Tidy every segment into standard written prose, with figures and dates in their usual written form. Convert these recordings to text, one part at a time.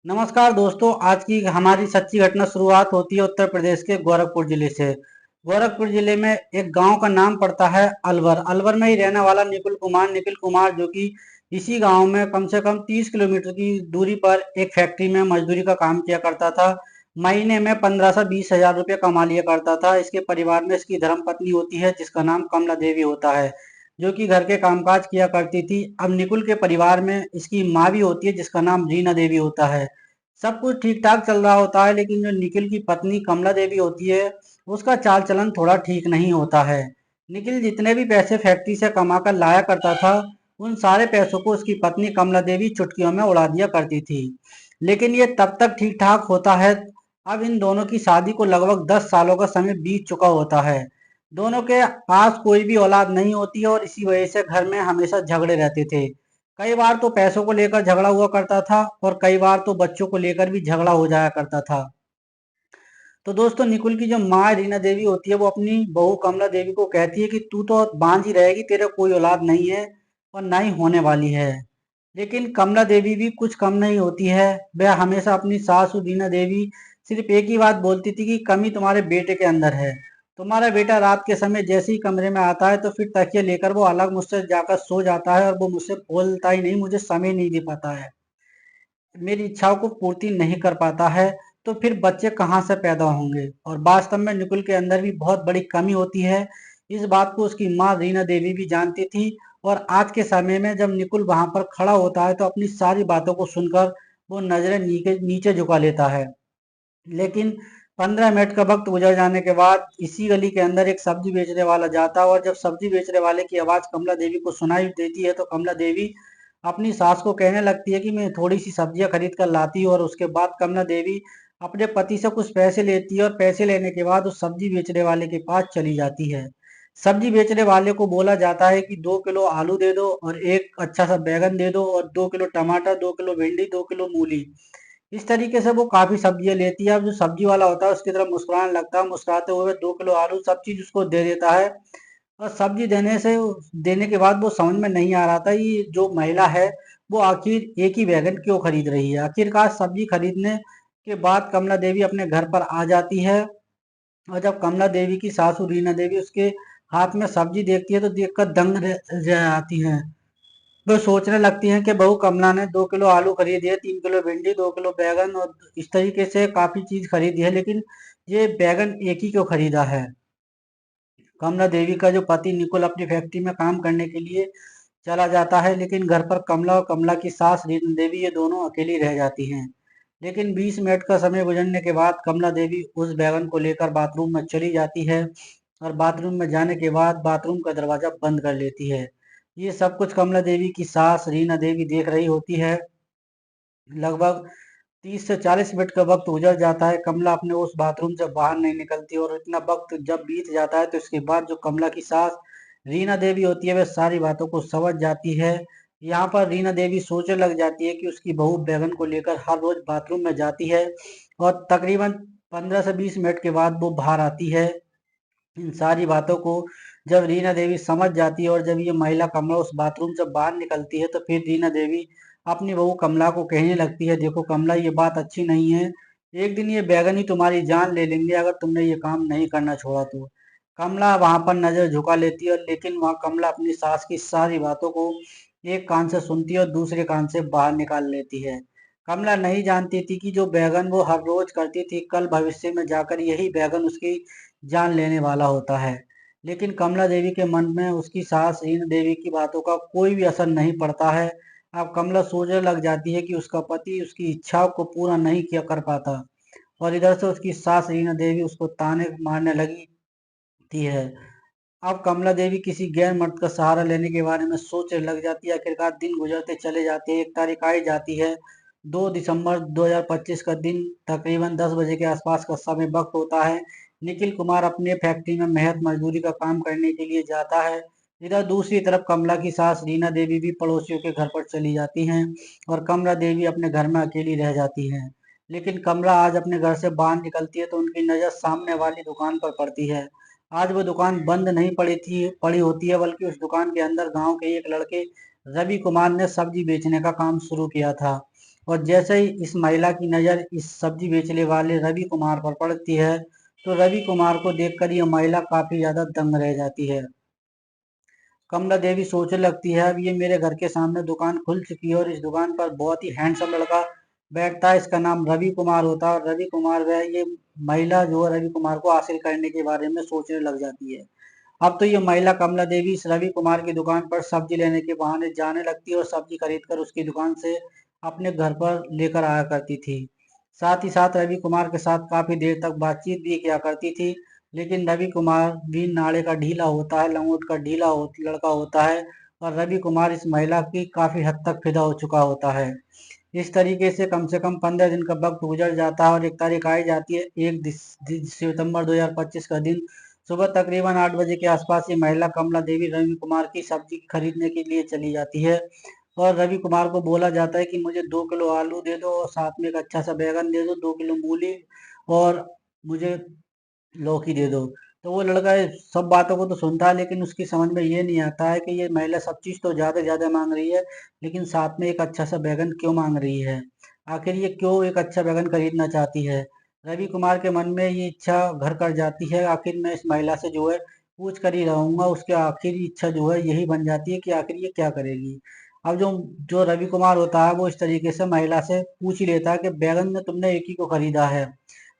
नमस्कार दोस्तों, आज की हमारी सच्ची घटना शुरुआत होती है उत्तर प्रदेश के गोरखपुर जिले से। गोरखपुर जिले में एक गांव का नाम पड़ता है अलवर। अलवर में ही रहने वाला निखिल कुमार जो कि इसी गांव में कम से कम 30 किलोमीटर की दूरी पर एक फैक्ट्री में मजदूरी का काम किया करता था। महीने में 15 से 20 हजार रुपये कमा लिया करता था। इसके परिवार में इसकी धर्मपत्नी होती है जिसका नाम कमला देवी होता है, जो कि घर के कामकाज किया करती थी। अब निकुल के परिवार में इसकी माँ भी होती है जिसका नाम रीना देवी होता है। सब कुछ ठीक ठाक चल रहा होता है, लेकिन जो निखिल की पत्नी कमला देवी होती है उसका चाल चलन थोड़ा ठीक नहीं होता है। निखिल जितने भी पैसे फैक्ट्री से कमा कर लाया करता था, उन सारे पैसों को उसकी पत्नी कमला देवी चुटकियों में उड़ा दिया करती थी। लेकिन ये तब तक ठीक ठाक होता है। अब इन दोनों की शादी को लगभग 10 सालों का समय बीत चुका होता है। दोनों के पास कोई भी औलाद नहीं होती है और इसी वजह से घर में हमेशा झगड़े रहते थे। कई बार तो पैसों को लेकर झगड़ा हुआ करता था और कई बार तो बच्चों को लेकर भी झगड़ा हो जाया करता था। तो दोस्तों, निकुल की जो माँ रीना देवी होती है वो अपनी बहू कमला देवी को कहती है कि तू तो बांझ ही रहेगी, तेरे कोई औलाद नहीं है और ना ही होने वाली है। लेकिन कमला देवी भी कुछ कम नहीं होती है। वह हमेशा अपनी सासू रीना देवी सिर्फ एक ही बात बोलती थी कि कमी तुम्हारे बेटे के अंदर है। तुम्हारा बेटा रात के समय जैसे ही कमरे में आता है तो फिर तकिया लेकर वो अलग मुझसे जाकर सो जाता है और वो मुझसे बोलता ही नहीं, मुझे समय नहीं दे पाता है, मेरी इच्छाओं को पूर्ति नहीं कर पाता है। तो फिर बच्चे कहाँ से पैदा होंगे। और वास्तव में निकुल के अंदर भी बहुत बड़ी कमी होती है। इस बात को उसकी माँ रीना देवी भी जानती थी। और आज के समय में जब निकुल वहां पर खड़ा होता है तो अपनी सारी बातों को सुनकर वो नजरें नीचे नीचे झुका लेता है। लेकिन 15 मिनट का वक्त गुजर जाने के बाद इसी गली के अंदर एक सब्जी बेचने वाला जाता है और जब सब्जी बेचने वाले की आवाज कमला देवी को सुनाई देती है तो कमला देवी अपनी सास को कहने लगती है कि मैं थोड़ी सी सब्जियां खरीद कर लाती हूँ। और उसके बाद कमला देवी अपने पति से कुछ पैसे लेती है और पैसे लेने के बाद उस सब्जी बेचने वाले के पास चली जाती है। सब्जी बेचने वाले को बोला जाता है कि 2 किलो आलू दे दो और एक अच्छा सा बैगन दे दो और 2 किलो टमाटर, 2 किलो भिंडी, 2 किलो मूली। इस तरीके से वो काफी सब्जियां लेती है। अब जो सब्जी वाला होता है उसकी तरफ मुस्कुराने लगता है, मुस्कुराते हुए 2 किलो आलू सब चीज उसको दे देता है। और सब्जी देने के बाद वो समझ में नहीं आ रहा था ये जो महिला है वो आखिर एक ही बैगन क्यों खरीद रही है। आखिरकार सब्जी खरीदने के बाद कमला देवी अपने घर पर आ जाती है। और जब कमला देवी की सासू रीना देवी उसके हाथ में सब्जी देखती है तो देखकर दंग रह जाती है। वो सोचने लगती हैं कि बहू कमला ने 2 किलो आलू खरीदी है, 3 किलो भिंडी, 2 किलो बैगन और इस तरीके से काफी चीज खरीदी है, लेकिन ये बैगन एक ही क्यों खरीदा है। कमला देवी का जो पति निकुल अपनी फैक्ट्री में काम करने के लिए चला जाता है, लेकिन घर पर कमला और कमला की सास रीना देवी ये दोनों अकेली रह जाती हैं। लेकिन 20 मिनट का समय गुजरने के बाद कमला देवी उस बैगन को लेकर बाथरूम में चली जाती है और बाथरूम में जाने के बाद बाथरूम का दरवाजा बंद कर लेती है। ये सब कुछ कमला देवी की सास रीना देवी देख रही होती है। लगभग 30 से 40 मिनट का वक्त गुजर जाता है, कमला अपने उस बाथरूम से बाहर नहीं निकलती और इतना वक्त जब बीत जाता है तो इसके बाद जो कमला की सास रीना देवी होती है वह सारी बातों को समझ जाती है। यहाँ पर रीना देवी सोचने लग जाती है कि उसकी बहू बैगन को लेकर हर रोज बाथरूम में जाती है और तकरीबन 15 से 20 मिनट के बाद वो बाहर आती है। इन सारी बातों को जब रीना देवी समझ जाती है और जब ये महिला कमला उस बाथरूम से बाहर निकलती है तो फिर रीना देवी अपनी बहू कमला को कहने लगती है, देखो कमला, ये बात अच्छी नहीं है। एक दिन ये बैगन ही तुम्हारी जान ले लेंगे अगर तुमने ये काम नहीं करना छोड़ा तो। कमला वहां पर नजर झुका लेती है, लेकिन वहां कमला अपनी सास की सारी बातों को एक कान से सुनती है और दूसरे कान से बाहर निकाल लेती है। कमला नहीं जानती थी कि जो बैगन वो हर रोज करती थी कल भविष्य में जाकर यही बैगन उसकी जान लेने वाला होता है। लेकिन कमला देवी के मन में उसकी सास रीना देवी की बातों का कोई भी असर नहीं पड़ता है। अब कमला सोचने लग जाती है कि उसका पति उसकी इच्छाओं को पूरा नहीं किया कर पाता और इधर से उसकी सास रीना देवी उसको ताने मारने लगी थी है। अब कमला देवी किसी गैर मर्द का सहारा लेने के बारे में सोचने लग जाती है। आखिरकार दिन गुजरते चले जाते हैं, एक तारीख आई जाती है, 2 दिसंबर 2025 का दिन, तकरीबन 10 बजे के आसपास का समय वक्त होता है। निखिल कुमार अपने फैक्ट्री में मेहनत मजदूरी का काम करने के लिए जाता है। इधर दूसरी तरफ कमला की सास रीना देवी भी पड़ोसियों के घर पर चली जाती हैं और कमला देवी अपने घर में अकेली रह जाती हैं। लेकिन कमला आज अपने घर से बाहर निकलती है तो उनकी नजर सामने वाली दुकान पर पड़ती है। आज वो दुकान बंद नहीं पड़ी होती है, बल्कि उस दुकान के अंदर गांव के एक लड़के रवि कुमार ने सब्जी बेचने का काम शुरू किया था। और जैसे ही इस महिला की नज़र इस सब्जी बेचने वाले रवि कुमार पर पड़ती है, तो रवि कुमार को देखकर यह महिला काफी ज्यादा दंग रह जाती है। कमला देवी सोचने लगती है, अब ये मेरे घर के सामने दुकान खुल चुकी है और इस दुकान पर बहुत ही हैंडसम लड़का बैठता है, इसका नाम रवि कुमार होता है और रवि कुमार वह ये महिला जो है रवि कुमार को हासिल करने के बारे में सोचने लग जाती है। अब तो ये महिला कमला देवी इस रवि कुमार की दुकान पर सब्जी लेने के बहाने जाने लगती है और सब्जी खरीद कर उसकी दुकान से अपने घर पर लेकर आया करती थी। साथ ही साथ रवि कुमार के साथ काफी देर तक बातचीत भी किया करती थी। लेकिन रवि कुमार भी नाड़े का ढीला होता है, लंगोट का लड़का होता है और रवि कुमार इस महिला की काफी हद तक फिदा हो चुका होता है। इस तरीके से कम 15 दिन का वक्त गुजर जाता है और एक तारीख आई जाती है, 1 सितंबर 2025 का दिन। सुबह तकरीबन 8 बजे के आसपास ये महिला कमला देवी रवि कुमार की सब्जी खरीदने के लिए चली जाती है और रवि कुमार को बोला जाता है कि मुझे 2 किलो आलू दे दो और साथ में एक अच्छा सा बैगन दे दो, 2 किलो मूली और मुझे लौकी दे दो। तो वो लड़का सब बातों को तो सुनता है, लेकिन उसकी समझ में ये नहीं आता है कि ये महिला सब चीज़ तो ज़्यादा ज़्यादा मांग रही है, लेकिन साथ में एक अच्छा सा बैगन क्यों मांग रही है। आखिर ये क्यों एक अच्छा बैगन खरीदना चाहती है। रवि कुमार के मन में ये इच्छा घर कर जाती है, आखिर मैं इस महिला से जो है पूछ कर ही रहूंगा। उसकी आखिरी इच्छा जो है यही बन जाती है कि आखिर ये क्या करेगी। अब जो जो रवि कुमार होता है वो इस तरीके से महिला से पूछ ही लेता है कि बैगन में तुमने एक ही को खरीदा है।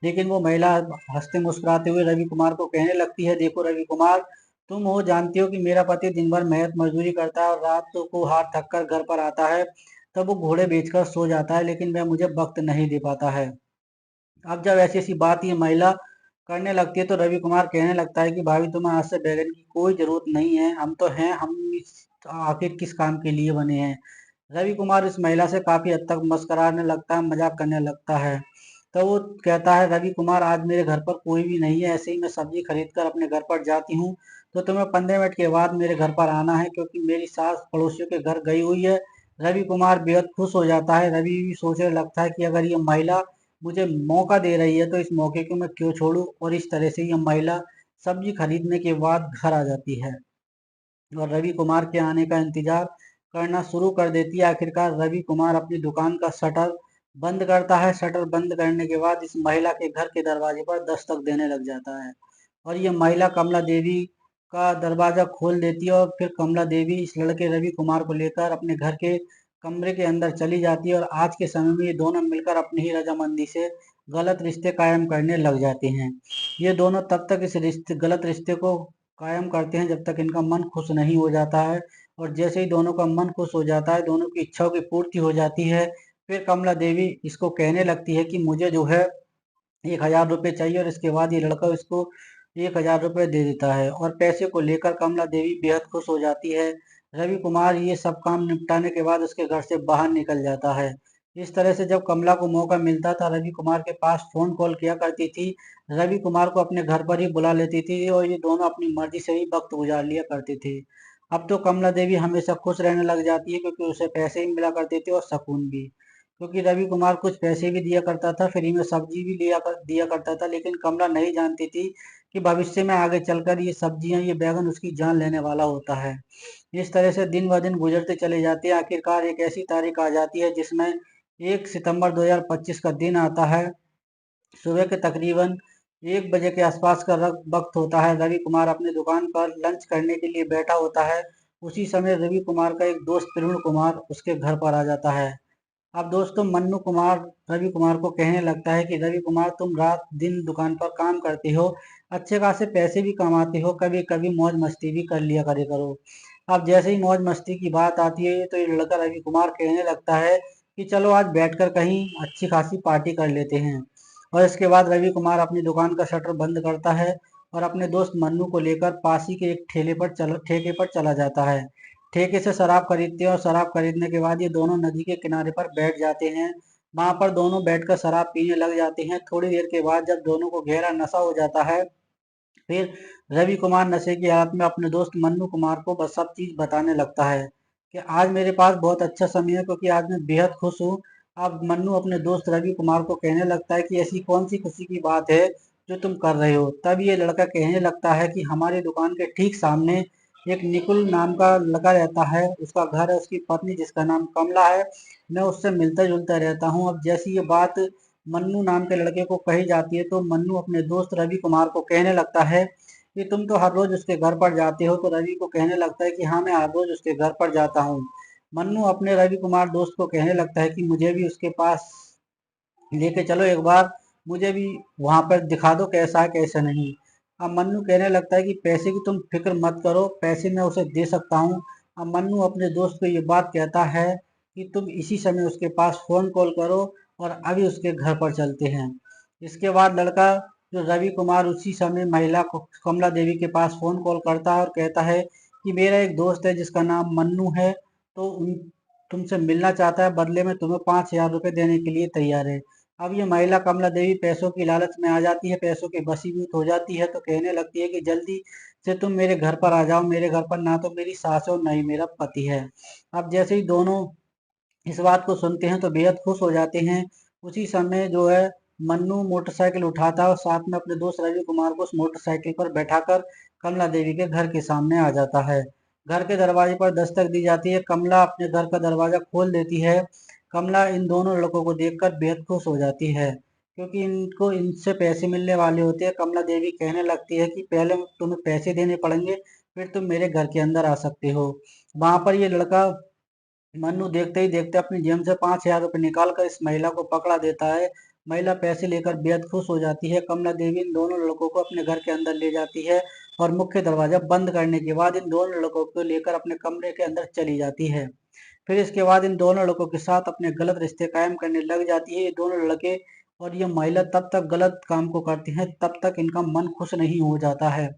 लेकिन वो महिला हंसते मुस्कुराते हुए रवि कुमार को कहने लगती है, देखो रवि कुमार, तुम हो जानते हो कि मेरा पति दिन भर मेहनत मजदूरी करता है और रात को हाथ थक कर घर पर आता है, तब वो घोड़े बेचकर सो जाता है, लेकिन वह मुझे वक्त नहीं दे पाता है। अब जब ऐसी ऐसी बात ये महिला करने लगती है तो रवि कुमार कहने लगता है कि भाभी तुम्हें आज से बैगन की कोई जरूरत नहीं है, हम तो हैं, आखिर किस काम के लिए बने हैं। रवि कुमार इस महिला से काफी हद तक मस्कराने लगता है, मजाक करने लगता है। तो वो कहता है, रवि कुमार आज मेरे घर पर कोई भी नहीं है, ऐसे ही मैं सब्जी खरीद कर अपने घर पर जाती हूँ, तो तुम्हें 15 मिनट के बाद मेरे घर पर आना है, क्योंकि मेरी सास पड़ोसियों के घर गई हुई है। रवि कुमार बेहद खुश हो जाता है। रवि भी सोचने लगता है कि अगर ये महिला मुझे मौका दे रही है तो इस मौके को मैं क्यों छोड़ूं, और इस तरह से यह महिला सब्जी खरीदने के बाद घर आ जाती है और रवि कुमार के आने का इंतजार करना शुरू कर देती है। आखिरकार रवि कुमार अपनी दुकान का शटर बंद करता है। शटर बंद करने के बाद इस महिला के घर के दरवाजे पर दस्तक देने लग जाता है और ये महिला कमला देवी का दरवाजा खोल देती है और फिर कमला देवी इस लड़के रवि कुमार को लेकर अपने घर के कमरे के अंदर चली जाती है और आज के समय में ये दोनों मिलकर अपनी ही रजामंदी से गलत रिश्ते कायम करने लग जाते हैं। ये दोनों तब तक इस गलत रिश्ते को कायम करते हैं जब तक इनका मन खुश नहीं हो जाता है, और जैसे ही दोनों का मन खुश हो जाता है, दोनों की इच्छाओं की पूर्ति हो जाती है, फिर कमला देवी इसको कहने लगती है कि मुझे जो है 1,000 रुपये चाहिए, और इसके बाद ये लड़का इसको 1,000 रुपये दे देता है और पैसे को लेकर कमला देवी बेहद खुश हो जाती है। रवि कुमार ये सब काम निपटाने के बाद उसके घर से बाहर निकल जाता है। इस तरह से जब कमला को मौका मिलता था रवि कुमार के पास फोन कॉल किया करती थी, रवि कुमार को अपने घर पर ही बुला लेती थी और ये दोनों अपनी मर्जी से ही वक्त गुजार लिया करते थे। अब तो कमला देवी हमेशा खुश रहने लग जाती है, क्योंकि उसे पैसे भी मिला करते थे और सुकून भी। क्योंकि रवि कुमार कुछ पैसे भी दिया करता था, फ्री में सब्जी भी दिया करता था, लेकिन कमला नहीं जानती थी कि भविष्य में आगे चलकर ये सब्जियां, ये बैगन उसकी जान लेने वाला होता है। इस तरह से दिन ब दिन गुजरते चले जाते हैं। आखिरकार एक ऐसी तारीख आ जाती है जिसमें 1 सितंबर 2025 का दिन आता है। सुबह के तकरीबन 1 बजे के आसपास का वक्त होता है। रवि कुमार अपनी दुकान पर लंच करने के लिए बैठा होता है। उसी समय रवि कुमार का एक दोस्त प्रवीण कुमार उसके घर पर आ जाता है। अब दोस्तों मन्नू कुमार रवि कुमार को कहने लगता है कि रवि कुमार, तुम रात दिन दुकान पर काम करते हो, अच्छे खासे पैसे भी कमाते हो, कभी कभी मौज मस्ती भी कर लिया करे करो। अब जैसे ही मौज मस्ती की बात आती है तो ये लड़का रवि कुमार कहने लगता है कि चलो आज बैठकर कहीं अच्छी खासी पार्टी कर लेते हैं। और इसके बाद रवि कुमार अपनी दुकान का शटर बंद करता है और अपने दोस्त मन्नू को लेकर पास ही के एक ठेके पर चला जाता है। ठेके से शराब खरीदते हैं और शराब खरीदने के बाद ये दोनों नदी के किनारे पर बैठ जाते हैं। वहां पर दोनों बैठकर शराब पीने लग जाते हैं। थोड़ी देर के बाद जब दोनों को गहरा नशा हो जाता है, फिर रवि कुमार नशे की हालत में अपने दोस्त मन्नू कुमार को बस सब चीज बताने लगता है कि आज मेरे पास बहुत अच्छा समय है, क्योंकि आज मैं बेहद खुश हूँ। अब मन्नू अपने दोस्त रवि कुमार को कहने लगता है कि ऐसी कौन सी खुशी की बात है जो तुम कर रहे हो। तब ये लड़का कहने लगता है कि हमारी दुकान के ठीक सामने एक निकुल नाम का लड़का रहता है, उसका घर है, उसकी पत्नी जिसका नाम कमला है, मैं उससे मिलता जुलता रहता हूँ। अब जैसी ये बात मन्नू नाम के लड़के को कही जाती है तो मन्नू अपने दोस्त रवि कुमार को कहने लगता है कि तुम तो हर रोज उसके घर पर जाते हो। तो रवि को कहने लगता है कि हाँ, मैं हर रोज उसके घर पर जाता हूँ। मन्नू अपने रवि कुमार दोस्त को कहने लगता है कि मुझे भी उसके पास लेके चलो एक बार, मुझे भी वहां पर दिखा दो कैसा है कैसा नहीं। अब मन्नू कहने लगता है कि पैसे की तुम फिक्र मत करो, पैसे मैं उसे दे सकता हूँ। अब मन्नू अपने दोस्त को ये बात कहता है कि तुम इसी समय उसके पास फोन कॉल करो और अभी उसके घर पर चलते हैं। इसके बाद लड़का जो रवि कुमार उसी समय महिला को कमला देवी के पास फोन कॉल करता है और कहता है कि मेरा एक दोस्त है जिसका नाम मन्नू है, तो तुमसे मिलना चाहता है, बदले में तुम्हें 5,000 रुपये देने के लिए तैयार है। अब ये महिला कमला देवी पैसों की लालच में आ जाती है, पैसों की वशीभूत हो जाती है, तो कहने लगती है कि जल्दी से तुम मेरे घर पर आ जाओ। मेरे घर पर ना तो मेरी सास है और ना ही मेरा पति है। अब जैसे ही दोनों इस बात को सुनते हैं तो बेहद खुश हो जाते हैं। उसी समय जो है मन्नू मोटरसाइकिल उठाता है और साथ में अपने दोस्त रवि कुमार को उस मोटरसाइकिल पर बैठाकर कमला देवी के घर के सामने आ जाता है। घर के दरवाजे पर दस्तक दी जाती है, कमला अपने घर का दरवाजा खोल देती है। कमला इन दोनों लड़कों को देखकर बेहद खुश हो जाती है क्योंकि इनको इनसे पैसे मिलने वाले होते हैं। कमला देवी कहने लगती है कि पहले तुम्हें पैसे देने पड़ेंगे, फिर तुम मेरे घर के अंदर आ सकते हो। वहां पर ये लड़का मन्नू देखते ही देखते अपनी जेब से 5,000 रुपये निकाल कर इस महिला को पकड़ा देता है। महिला पैसे लेकर बेहद खुश हो जाती है। कमला देवी इन दोनों लड़कों को अपने घर के अंदर ले जाती है और मुख्य दरवाजा बंद करने के बाद इन दोनों लड़कों को लेकर अपने कमरे के अंदर चली जाती है। फिर इसके बाद इन दोनों लड़कों के साथ अपने गलत रिश्ते कायम करने लग जाती है ये दोनों लड़के। और ये महिला तब तक गलत काम को करती है, तब तक इनका मन खुश नहीं हो जाता है।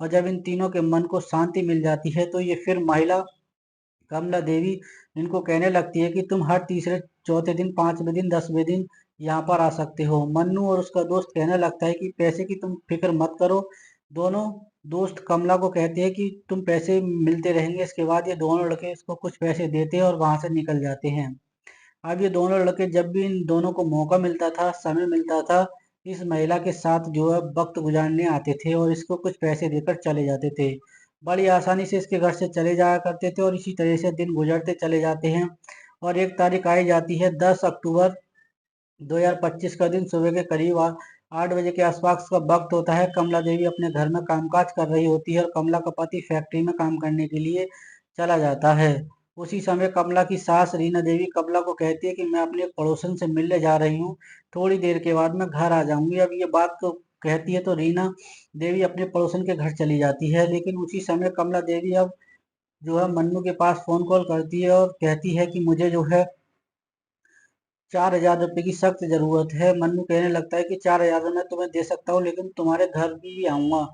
और जब इन तीनों के मन को शांति मिल जाती है तो ये फिर महिला कमला देवी इनको कहने लगती है कि तुम हर तीसरे चौथे दिन, 5वें दिन, 10वें दिन यहाँ पर आ सकते हो। मन्नू और उसका दोस्त कहने लगता है कि पैसे की तुम फिक्र मत करो। दोनों दोस्त कमला को कहते हैं कि तुम पैसे मिलते रहेंगे। इसके बाद ये दोनों लड़के इसको कुछ पैसे देते हैं और वहां से निकल जाते हैं। अब ये दोनों लड़के जब भी इन दोनों को मौका मिलता था, समय मिलता था, इस महिला के साथ जो है वक्त गुजारने आते थे और इसको कुछ पैसे देकर चले जाते थे। बड़ी आसानी से इसके घर से चले जाया करते थे और इसी तरह से दिन गुजरते चले जाते हैं। और एक तारीख आई जाती है 10 अक्टूबर 2025 का दिन। सुबह के करीब 8 बजे के आसपास का वक्त होता है। कमला देवी अपने घर में कामकाज कर रही होती है और कमला का पति फैक्ट्री में काम करने के लिए चला जाता है। उसी समय कमला की सास रीना देवी कमला को कहती है कि मैं अपने एक पड़ोसन से मिलने जा रही हूँ, थोड़ी देर के बाद मैं घर आ जाऊंगी। अब ये बात को कहती है तो रीना देवी अपने पड़ोसन के घर चली जाती है। लेकिन उसी समय कमला देवी अब जो है मन्नू के पास फोन कॉल करती है और कहती है कि मुझे जो है 4,000 रुपये की सख्त जरूरत है। मन्नू कहने लगता है कि 4,000 मैं तुम्हें दे सकता हूँ, लेकिन तुम्हारे घर भी आऊंगा।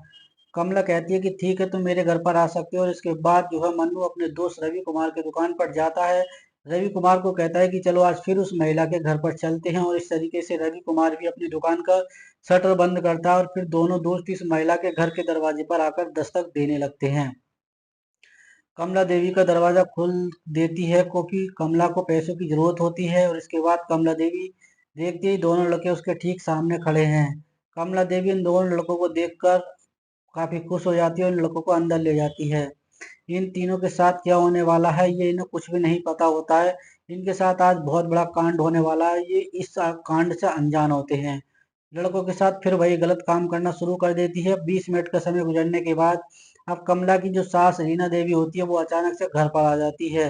कमला कहती है कि ठीक है, तुम मेरे घर पर आ सकते हो। और इसके बाद जो है मन्नू अपने दोस्त रवि कुमार की दुकान पर जाता है। रवि कुमार को कहता है कि चलो आज फिर उस महिला के घर पर चलते हैं। और इस तरीके से रवि कुमार भी अपनी दुकान का शटर बंद करता है और फिर दोनों दोस्त इस महिला के घर के दरवाजे पर आकर दस्तक देने लगते हैं। कमला देवी का दरवाजा खोल देती है क्योंकि कमला को पैसों की जरूरत होती है। और इसके बाद कमला देवी देखती ही दोनों लड़के उसके ठीक सामने खड़े हैं। कमला देवी इन दोनों लड़कों को देखकर काफी खुश हो जाती है और इन लड़कों को अंदर ले जाती है। इन तीनों के साथ क्या होने वाला है ये इन्हें कुछ भी नहीं पता होता है। इनके साथ आज बहुत बड़ा कांड होने वाला है, ये इस कांड से अनजान होते हैं। लड़कों के साथ फिर वही गलत काम करना शुरू कर देती है। 20 मिनट का समय गुजरने के बाद अब कमला की जो सास रीना देवी होती है वो अचानक से घर पर आ जाती है।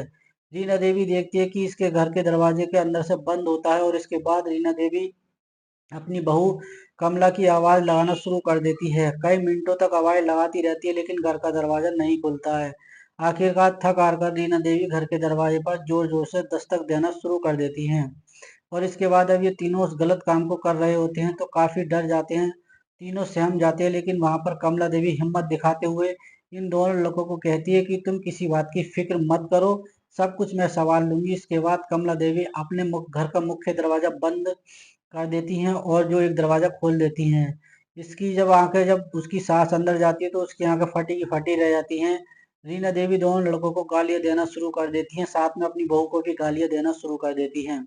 रीना देवी देखती है कि इसके घर के दरवाजे के अंदर से बंद होता है और इसके बाद रीना देवी अपनी बहू कमला की आवाज लगाना शुरू कर देती है। कई मिनटों तक आवाज लगाती रहती है लेकिन घर का दरवाजा नहीं खुलता है। आखिरकार थक हार कर रीना देवी घर के दरवाजे पर जोर जोर से दस्तक देना शुरू कर देती हैं। और इसके बाद अब ये तीनों उस गलत काम को कर रहे होते हैं तो काफी डर जाते हैं। तीनों सहम जाते हैं लेकिन वहां पर कमला देवी हिम्मत दिखाते हुए इन दोनों लड़कों को कहती है कि तुम किसी बात की फिक्र मत करो, सब कुछ मैं संभाल लूंगी। इसके बाद कमला देवी अपने घर का मुख्य दरवाजा बंद कर देती हैं और जो एक दरवाजा खोल देती हैं। इसकी जब उसकी सांस अंदर जाती है तो उसकी आंखें फटी की फटी रह जाती हैं। रीना देवी दोनों लड़कों को गालियां देना शुरू कर देती हैं, साथ में अपनी बहू को भी गालियां देना शुरू कर देती हैं।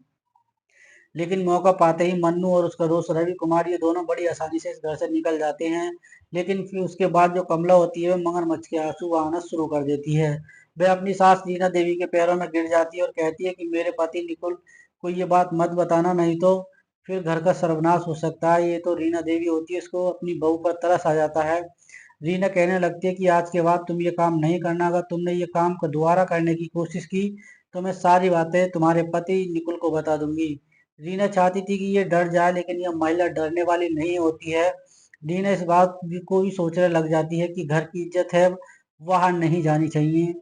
लेकिन मौका पाते ही मन्नू और उसका दोस्त रवि कुमार ये दोनों बड़ी आसानी से इस घर से निकल जाते हैं। लेकिन फिर उसके बाद जो कमला होती है वो मगरमच्छ के आंसू आना शुरू कर देती है। वह अपनी सास रीना देवी के पैरों में गिर जाती है और कहती है कि मेरे पति निकुल को ये बात मत बताना, नहीं तो फिर घर का सर्वनाश हो सकता है। ये तो रीना देवी होती है, इसको अपनी बहू पर तरस आ जाता है। रीना कहने लगती है कि आज के बाद तुम ये काम नहीं करना, अगर तुमने ये काम को दोबारा करने की कोशिश की तो मैं सारी बातें तुम्हारे पति निकुल को बता दूंगी। रीना चाहती थी कि ये डर जाए, लेकिन यह महिला डरने वाली नहीं होती है। रीना इस बात को ही सोचने लग जाती है कि घर की इज्जत है, वह नहीं जानी चाहिए।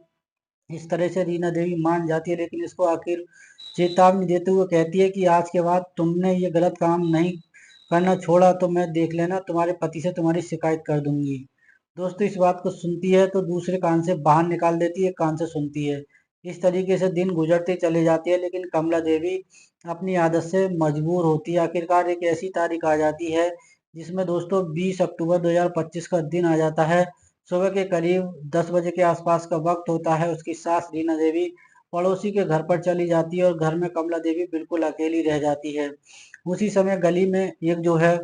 इस तरह से रीना देवी मान जाती है, लेकिन इसको आखिर चेतावनी देते हुए कहती है कि आज के बाद तुमने ये गलत काम नहीं करना छोड़ा तो मैं देख लेना तुम्हारे पति से तुम्हारी शिकायत कर दूंगी। दोस्तों इस बात को सुनती है तो दूसरे कान से बाहर निकाल देती है, एक कान से सुनती है। इस तरीके से दिन गुजरते चले जाते हैं, लेकिन कमला देवी अपनी आदत से मजबूर होती है। आखिरकार एक ऐसी तारीख आ जाती है जिसमें दोस्तों 20 अक्टूबर 2025 का दिन आ जाता है। सुबह के करीब 10 बजे के आसपास का वक्त होता है। उसकी सास रीना देवी पड़ोसी के घर पर चली जाती है और घर में कमला देवी बिल्कुल अकेली रह जाती है। उसी समय गली में एक जो है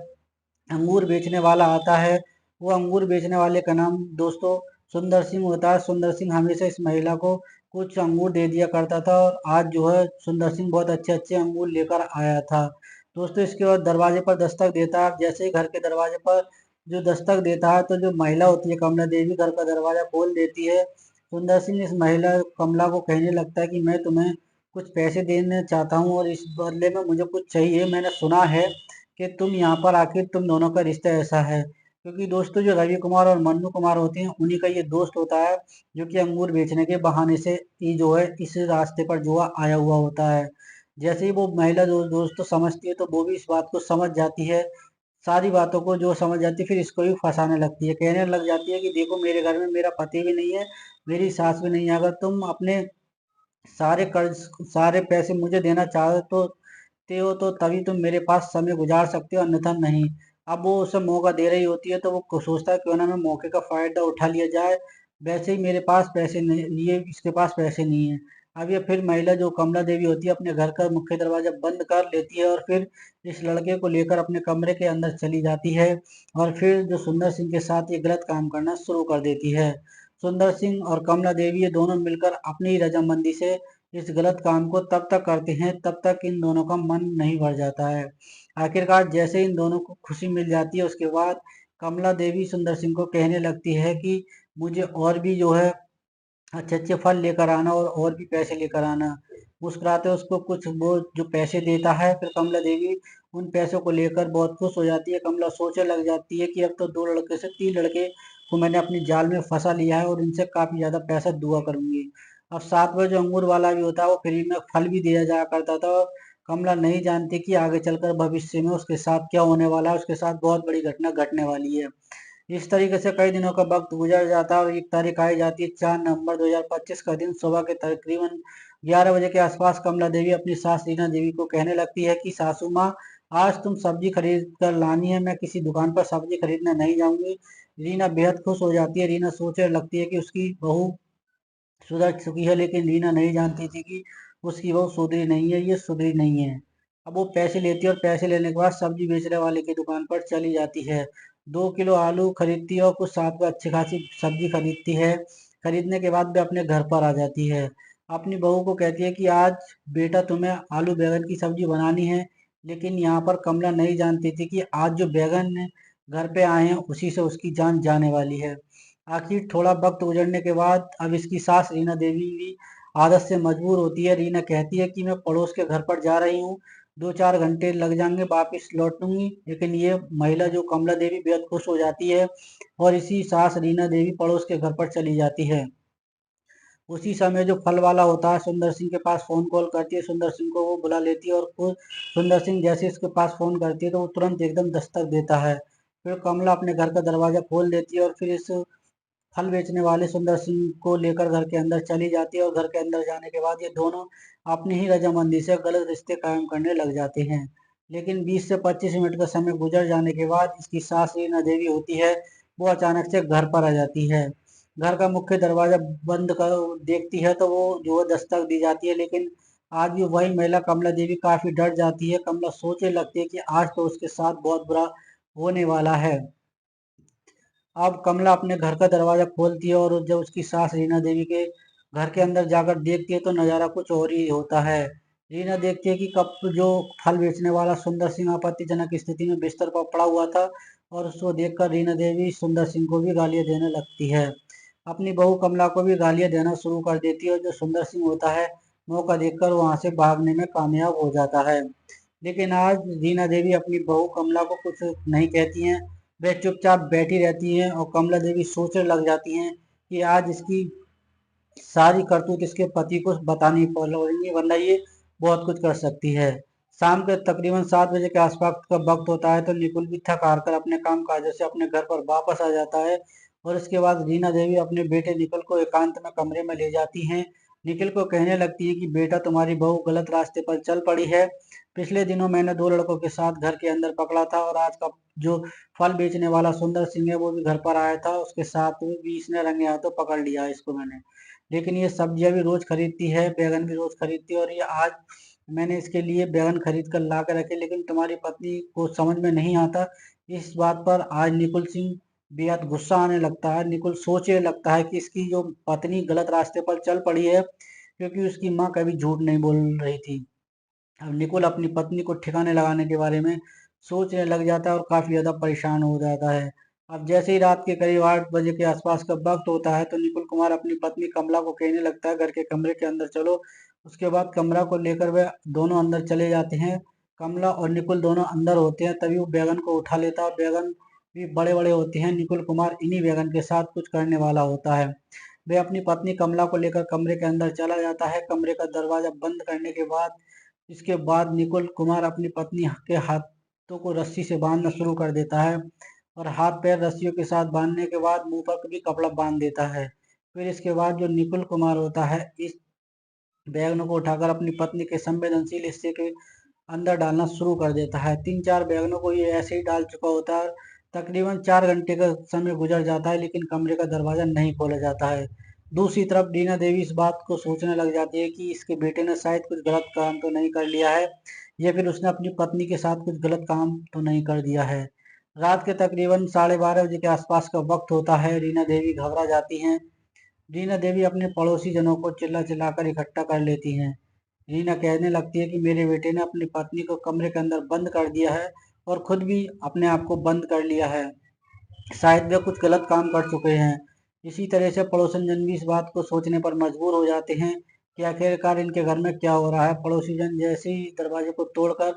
अंगूर बेचने वाला आता है। वो अंगूर बेचने वाले का नाम दोस्तों सुंदर सिंह होता है। सुंदर सिंह हमेशा इस महिला को कुछ अंगूर दे दिया करता था और आज जो है सुंदर सिंह बहुत अच्छे अच्छे अंगूर लेकर आया था। दोस्तों इसके बाद दरवाजे पर दस्तक देता है। जैसे ही घर के दरवाजे पर जो दस्तक देता है तो जो महिला होती है कमला देवी घर का दरवाजा खोल देती है। सुंदर सिंह इस महिला कमला को कहने लगता है कि मैं तुम्हें कुछ पैसे देना चाहता हूँ और इस बदले में मुझे कुछ चाहिए। मैंने सुना है कि तुम यहाँ पर आखिर तुम दोनों का रिश्ता ऐसा है, क्योंकि दोस्तों जो रवि कुमार और मन्नू कुमार होते हैं उन्हीं का ये दोस्त होता है, जो कि अंगूर बेचने के बहाने से ये जो है इस रास्ते पर जो है आया हुआ होता है। जैसे ही वो महिला दोस्त तो समझती है तो वो भी इस बात को समझ जाती है। सारी बातों को जो समझ जाती है फिर इसको भी फंसाने लगती है, कहने लग जाती है कि देखो मेरे घर में मेरा पति भी नहीं है, मेरी सास भी नहीं है, अगर तुम अपने सारे कर्ज सारे पैसे मुझे देना चाहो ते हो तो तभी तुम मेरे पास समय गुजार सकते हो, अन्यथा नहीं। अब वो उसे मौका दे रही होती है तो वो सोचता है क्यों ना मैं मौके का फायदा उठा लिया जाए। वैसे ही मेरे पास पैसे नहीं, ये इसके पास पैसे नहीं है। अब ये फिर महिला जो कमला देवी होती है अपने घर का मुख्य दरवाजा बंद कर लेती है और फिर इस लड़के को लेकर अपने कमरे के अंदर चली जाती है और फिर जो सुंदर सिंह के साथ ये गलत काम करना शुरू कर देती है। सुंदर सिंह और कमला देवी ये दोनों मिलकर अपनी ही रजामंदी से इस गलत काम को तब तक करते हैं तब तक इन दोनों का मन नहीं भर जाता है। आखिरकार जैसे इन दोनों को खुशी मिल जाती है उसके बाद कमला देवी सुंदर सिंह को कहने लगती है कि मुझे और भी जो है अच्छे अच्छे फल लेकर आना और भी पैसे लेकर आना। मुस्कुराते उसको कुछ वो जो पैसे देता है, फिर कमला देवी उन पैसों को लेकर बहुत खुश हो जाती है। कमला सोचने लग जाती है कि अब तो 2 लड़के से 3 लड़के को मैंने अपनी जाल में फंसा लिया है और इनसे काफी ज्यादा पैसा दुआ करूंगी। अब साथ में जो अंगूर वाला भी होता है वो फ्री में फल भी दिया जाया करता था। कमला नहीं जानती कि आगे चलकर भविष्य में उसके साथ क्या होने वाला है, उसके साथ बहुत बड़ी घटना घटने वाली है। इस तरीके से कई दिनों का वक्त गुजर जाता है और एक तारीख आई जाती है 4 नवंबर 2025 का दिन। सुबह के तकरीबन 11 बजे के आसपास कमला देवी अपनी सास रीना देवी को कहने लगती है कि सासू माँ आज तुम सब्जी खरीद कर लानी है, मैं किसी दुकान पर सब्जी खरीदने नहीं जाऊंगी। रीना बेहद खुश हो जाती है। रीना सोचने लगती है कि उसकी बहू सुधर चुकी है, लेकिन रीना नहीं जानती थी कि उसकी बहू सुधरी नहीं है, ये सुधरी नहीं है। अब वो पैसे लेती है और पैसे लेने के बाद सब्जी बेचने वाले की दुकान पर चली जाती है। 2 किलो आलू खरीदती है और कुछ साथ में अच्छी खासी सब्जी खरीदती है। खरीदने के बाद वे अपने घर पर आ जाती है। अपनी बहू को कहती है कि आज बेटा तुम्हें आलू बैगन की सब्जी बनानी है, लेकिन यहाँ पर कमला नहीं जानती थी कि आज जो बैगन घर पे आए हैं उसी से उसकी जान जाने वाली है। आखिर थोड़ा वक्त गुजरने के बाद अब इसकी सास रीना देवी भी आदत से मजबूर होती है। रीना कहती है कि मैं पड़ोस के घर पर जा रही हूँ, 2-4 घंटे लग जाएंगे, वापिस लौटूंगी। लेकिन ये महिला जो कमला देवी बेहद खुश हो जाती है और इसी सास रीना देवी पड़ोस के घर पर चली जाती है। उसी समय जो फल वाला होता है सुंदर सिंह के पास फोन कॉल करती है, सुंदर सिंह को वो बुला लेती है और खुद सुंदर सिंह जैसे इसके पास फोन करती है तो वो तुरंत एकदम दस्तक देता है। फिर कमला अपने घर का दरवाजा खोल देती है और फिर इस फल बेचने वाले सुंदर सिंह को लेकर घर के अंदर चली जाती है और घर के अंदर जाने के बाद ये दोनों अपनी ही रजामंदी से गलत रिश्ते कायम करने लग जाते हैं। लेकिन 20 से 25 मिनट का समय गुजर जाने के बाद इसकी सास रीना देवी होती है वो अचानक से घर पर आ जाती है। घर का मुख्य दरवाजा बंद कर देखती है तो वो जो है दस्तक दी जाती है, लेकिन आज भी वही महिला कमला देवी काफी डर जाती है। कमला सोचने लगती है कि आज तो उसके साथ बहुत बुरा होने वाला है। अब कमला अपने घर का दरवाजा खोलती है और जब उसकी सास रीना देवी के घर के अंदर जाकर देखती है तो नज़ारा कुछ और ही होता है। रीना देखती है कि कब जो फल बेचने वाला सुंदर सिंह आपत्तिजनक स्थिति में बिस्तर पर पड़ा हुआ था, और उसको देखकर रीना देवी सुंदर सिंह को भी गालियां देने लगती है। अपनी बहू कमला को भी गालियां देना शुरू कर देती है, और जो सुंदर सिंह होता है मौका देखकर वहां से भागने में कामयाब हो जाता है। लेकिन आज रीना देवी अपनी बहू कमला को कुछ नहीं कहती हैं। वे चुपचाप बैठी रहती हैं और कमला देवी सोचने लग जाती हैं कि आज इसकी सारी करतूत इसके पति को बतानी पड़ेगी, वरना ये बहुत कुछ कर सकती है। शाम के तकरीबन 7 बजे के आसपास का वक्त होता है, तो निकुल भी थक हार कर अपने काम काजों से अपने घर पर वापस आ जाता है। और इसके बाद रीना देवी अपने बेटे निकुल को एकांत में कमरे में ले जाती हैं। निखिल को कहने लगती है कि बेटा, तुम्हारी बहू गलत रास्ते पर चल पड़ी है। पिछले दिनों मैंने 2 लड़कों के साथ घर के अंदर पकड़ा था, और आज का जो फल बेचने वाला सुंदर सिंह है वो भी घर पर आया था, उसके साथ भी इसने रंगे हाथों पकड़ लिया है इसको मैंने। लेकिन ये सब्जियां भी रोज खरीदती है, बैगन भी रोज खरीदती है, और ये आज मैंने इसके लिए बैगन खरीद कर ला के रखे, लेकिन तुम्हारी पत्नी को समझ में नहीं आता। इस बात पर आज निकुल सिंह बेहद गुस्सा आने लगता है। निकुल सोचने लगता है कि इसकी जो पत्नी गलत रास्ते पर चल पड़ी है, क्योंकि उसकी माँ कभी झूठ नहीं बोल रही थी। अब निकुल अपनी पत्नी को ठिकाने लगाने के बारे में सोचने लग जाता है और काफी ज्यादा परेशान हो जाता है। अब जैसे ही रात के करीब 8 बजे के आसपास का वक्त होता है, तो निकुल कुमार अपनी पत्नी कमला को कहने लगता है घर के कमरे के अंदर चलो। उसके बाद कमरा को लेकर वे दोनों अंदर चले जाते हैं। कमला और निकुल दोनों अंदर होते हैं, तभी वो बैगन को उठा लेता है। बैगन भी बड़े बड़े होते हैं। निकुल कुमार इन्हीं बैगन के साथ कुछ करने वाला होता है। वे अपनी पत्नी कमला को लेकर कमरे के अंदर चला जाता है। कमरे का दरवाजा बंद करने के बाद इसके बाद निकुल कुमार अपनी पत्नी के हाथों को रस्सी से बांधना शुरू कर देता है, और हाथ पैर रस्सियों के साथ बांधने के बाद मुंह पर भी कपड़ा बांध देता है। फिर इसके बाद जो निकुल कुमार होता है इस बैगनों को उठाकर अपनी पत्नी के संवेदनशील हिस्से के अंदर डालना शुरू कर देता है। 3-4 बैगनों को ये ऐसे ही डाल चुका होता है। तकरीबन 4 घंटे का समय गुजर जाता है, लेकिन कमरे का दरवाजा नहीं खोला जाता है। दूसरी तरफ दीना देवी इस बात को सोचने लग जाती है कि इसके बेटे ने शायद कुछ गलत काम तो नहीं कर लिया है, या फिर उसने अपनी पत्नी के साथ कुछ गलत काम तो नहीं कर दिया है। रात के तकरीबन 12:30 बजे के आसपास का वक्त होता है। रीना देवी घबरा जाती हैं। रीना देवी अपने पड़ोसी जनों को चिल्ला चिल्लाकर इकट्ठा कर लेती हैं। रीना कहने लगती है कि मेरे बेटे ने अपनी पत्नी को कमरे के अंदर बंद कर दिया है, और खुद भी अपने आप को बंद कर लिया है। शायद वे कुछ गलत काम कर चुके हैं। इसी तरह से पड़ोसन जन भी इस बात को सोचने पर मजबूर हो जाते हैं कि आखिरकार इनके घर में क्या हो रहा है। पड़ोसी जन जैसे ही दरवाजे को तोड़कर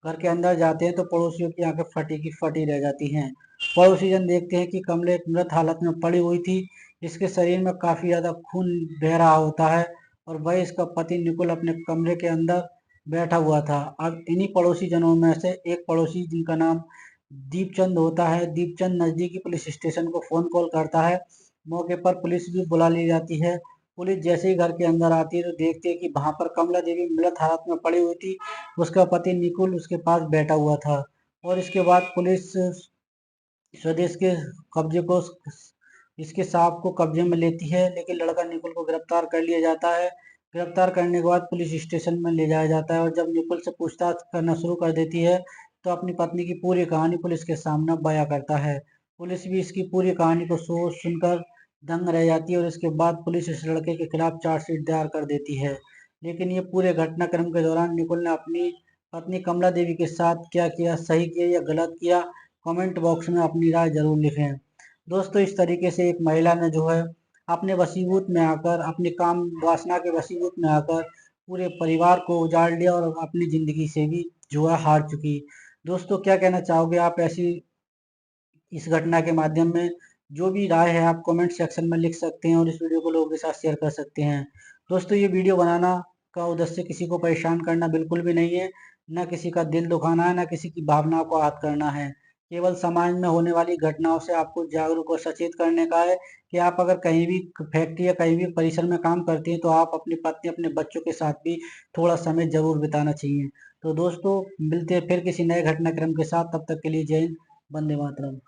घर के अंदर जाते हैं, तो पड़ोसियों की आंखें फटी की फटी रह जाती हैं। पड़ोसी जन देखते हैं कि कमले एक मृत हालत में पड़ी हुई थी। इसके शरीर में काफी ज्यादा खून बह रहा होता है, और वह इसका पति निकुल अपने कमरे के अंदर बैठा हुआ था। अब इन्हीं पड़ोसी जनों में से एक पड़ोसी जिनका नाम दीपचंद होता है, दीपचंद नजदीकी पुलिस स्टेशन को फोन कॉल करता है। मौके पर पुलिस भी बुला ली जाती है। पुलिस जैसे ही घर के अंदर आती है, तो देखती है कि वहां पर कमला देवी मृत हालत में पड़ी हुई थी। उसका पति निकुल उसके पास बैठा हुआ था। और इसके बाद पुलिस स्वदेश के कब्जे को इसके सांप को कब्जे में लेती है, लेकिन लड़का निकुल को गिरफ्तार कर लिया जाता है। गिरफ्तार करने के बाद पुलिस स्टेशन में ले जाया जाता है, और जब निकुल से पूछताछ करना शुरू कर देती है, तो अपनी पत्नी की पूरी कहानी पुलिस के सामने बयां करता है। पुलिस भी इसकी पूरी कहानी को सोच सुनकर दंग रह जाती है, और इसके बाद पुलिस इस लड़के के खिलाफ चार्जशीट दायर कर देती है। लेकिन ये पूरे घटनाक्रम के दौरान निकुल ने अपनी पत्नी कमला देवी के साथ क्या किया, सही किया या गलत किया, कमेंट बॉक्स में अपनी राय जरूर लिखें। दोस्तों, इस तरीके से एक महिला ने जो है अपने वसीभूत में आकर, अपनी काम वासना के वसीभूत में आकर पूरे परिवार को उजाड़ लिया, और अपनी जिंदगी से भी जो है हार चुकी। दोस्तों, क्या कहना चाहोगे आप ऐसी इस घटना के माध्यम में? जो भी राय है आप कमेंट सेक्शन में लिख सकते हैं, और इस वीडियो को लोगों के साथ शेयर कर सकते हैं। दोस्तों, ये वीडियो बनाना का उद्देश्य किसी को परेशान करना बिल्कुल भी नहीं है, ना किसी का दिल दुखाना है, ना किसी की भावनाओं को आहत करना है। केवल समाज में होने वाली घटनाओं से आपको जागरूक और सचेत करने का है कि आप अगर कहीं भी फैक्ट्री या कहीं भी परिसर में काम करती हैं, तो आप अपनी पत्नी अपने बच्चों के साथ भी थोड़ा समय जरूर बिताना चाहिए। तो दोस्तों, मिलते हैं फिर किसी नए घटनाक्रम के साथ। तब तक के लिए जय हिंद, वंदे मातरम।